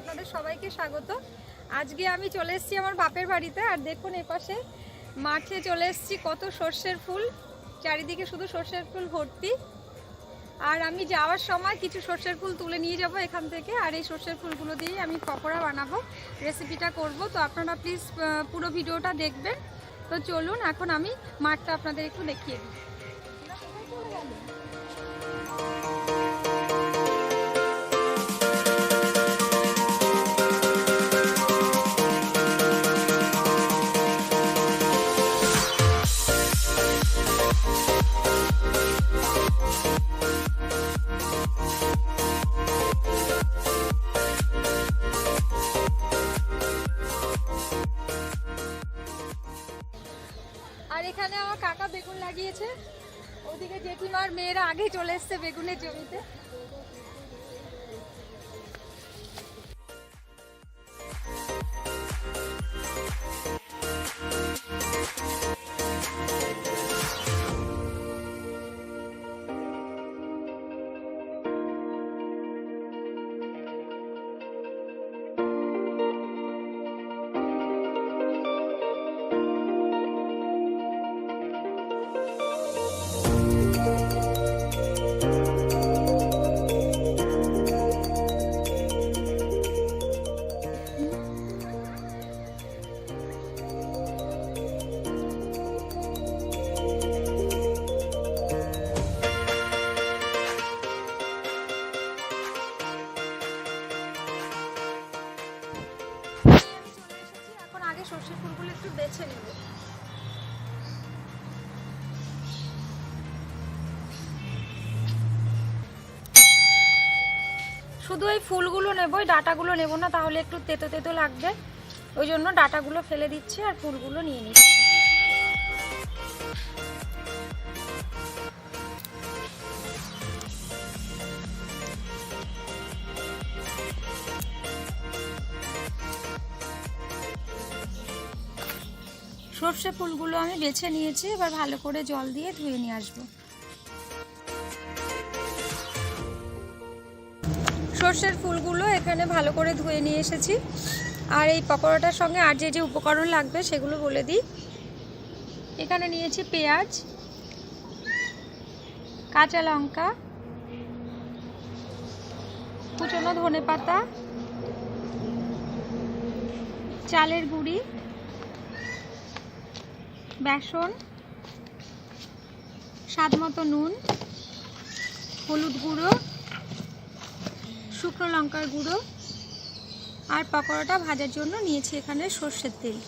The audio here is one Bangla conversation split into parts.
আপনাদের সবাইকে স্বাগত। আজকে আমি চলে এসেছি আমার বাপের বাড়িতে। আর দেখুন এপাশে মাঠে চলে এসেছি, কত সর্ষের ফুল, চারিদিকে শুধু সর্ষের ফুল ভর্তি। আর আমি যাওয়ার সময় কিছু সর্ষের ফুল তুলে নিয়ে যাব এখান থেকে। আর এই সর্ষের ফুলগুলো দিয়ে আমি পকোড়া বানাবো, রেসিপিটা করব। তো আপনারা প্লিজ পুরো ভিডিওটা দেখবেন। তো চলুন এখন আমি মাঠটা আপনাদের একটু দেখিয়ে দিই। আর এখানে আমার কাকা বেগুন লাগিয়েছে, ওদিকে জেঠিমার মেয়েরা আগে চলে এসছে বেগুনের জমিতে। এখন আগে সর্ষে ফুলগুলো একটু বেছে নেব। শুধু এই ফুলগুলো নেব, এই ডাটাগুলো নেব না, তাহলে একটু তেতো তেতো লাগবে। ওই জন্য ডাটাগুলো ফেলে দিচ্ছি আর ফুলগুলো নিয়ে নিচ্ছি। সর্ষে ফুলগুলো আমি বেছে নিয়েছি, এবার ভালো করে জল দিয়ে ধুয়ে নিয়ে আসবো। সর্ষের ফুলগুলো এখানে ভালো করে ধুয়ে নিয়ে এসেছি। আর এই পকোড়াটার সঙ্গে আর যে যে উপকরণ লাগবে সেগুলো বলে দিই। এখানে নিয়েছি পেঁয়াজ, কাঁচা লঙ্কা, কুচনো ধনেপাতা, চালের গুঁড়ি, বেসন, স্বাদমতো নুন, হলুদ গুঁড়ো, শুকনো লঙ্কার গুঁড়ো। আর পকোড়াটা ভাজার জন্য নিয়েছি এখানে সর্ষের তেল।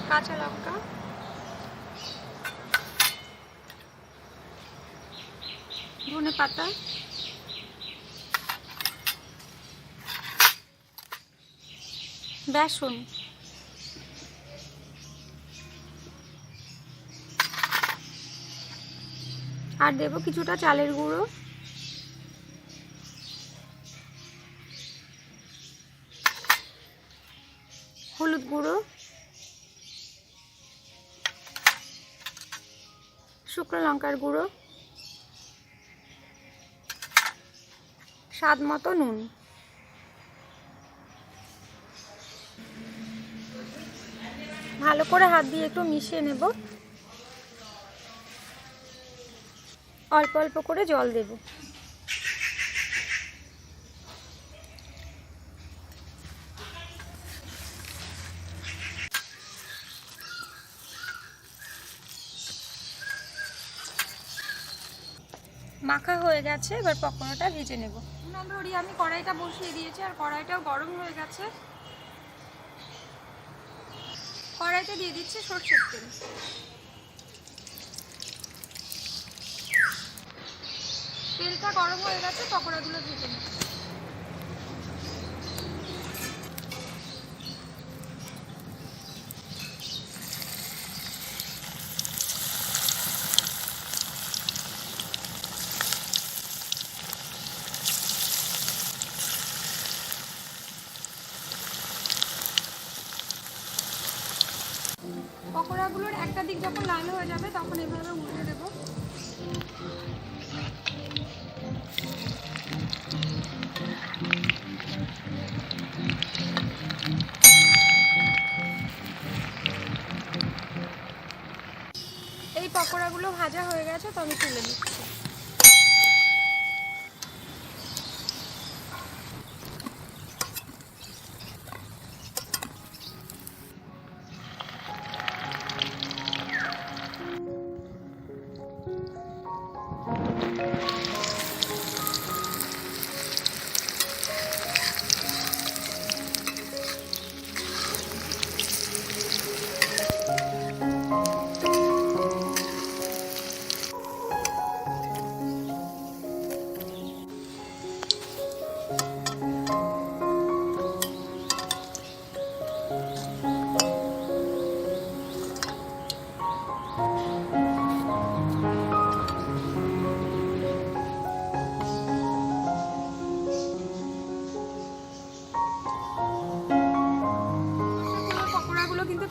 কাঁচা লঙ্কা, ধনেপাতা, বেসন, আর দেব কিছুটা চালের গুঁড়ো, হলুদ গুঁড়ো, শুকনো লঙ্কার গুঁড়ো, স্বাদ মতো নুন। ভালো করে হাত দিয়ে একটু মিশিয়ে নেব। অল্প অল্প করে জল দেব। মাখা হয়ে গেছে, এবার পকোড়াটা ভেজে নেব। ধরি আমি কড়াইটা বসিয়ে দিয়েছি, আর কড়াইটাও গরম হয়ে গেছে। কড়াইতে দিয়ে দিচ্ছি সরষের তেল। তেলটা গরম হয়ে গেছে, পকোড়াগুলো ভেজে নেব। পকোড়াগুলোর একটা দিক যখন লাল হয়ে যাবে তখন এভাবে উল্টে দেবো। এই পকোড়াগুলো ভাজা হয়ে গেছে, তো আমি তুলে দিচ্ছি।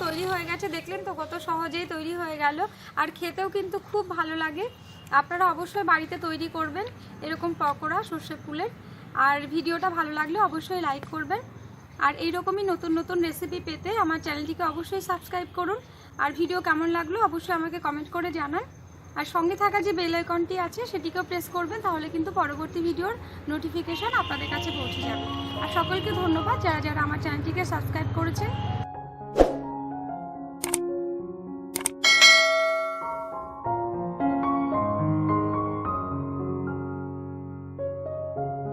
তৈরি হয়ে গেছে, দেখলেন তো কত সহজেই তৈরি হয়ে গেল। আর খেতেও কিন্তু খুব ভালো লাগে। আপনারা অবশ্যই বাড়িতে তৈরি করবেন এরকম পকোড়া সর্ষে ফুলের। আর ভিডিওটা ভালো লাগলে অবশ্যই লাইক করবেন। আর এইরকমই নতুন নতুন রেসিপি পেতে আমার চ্যানেলটিকে অবশ্যই সাবস্ক্রাইব করুন। আর ভিডিও কেমন লাগলো অবশ্যই আমাকে কমেন্ট করে জানান। আর সঙ্গে থাকা যে বেল আইকনটি আছে সেটিকেও প্রেস করবেন, তাহলে কিন্তু পরবর্তী ভিডিওর নোটিফিকেশন আপনাদের কাছে পৌঁছে যাবে। আর সকলকে ধন্যবাদ যারা যারা আমার চ্যানেলটিকে সাবস্ক্রাইব করেছেন।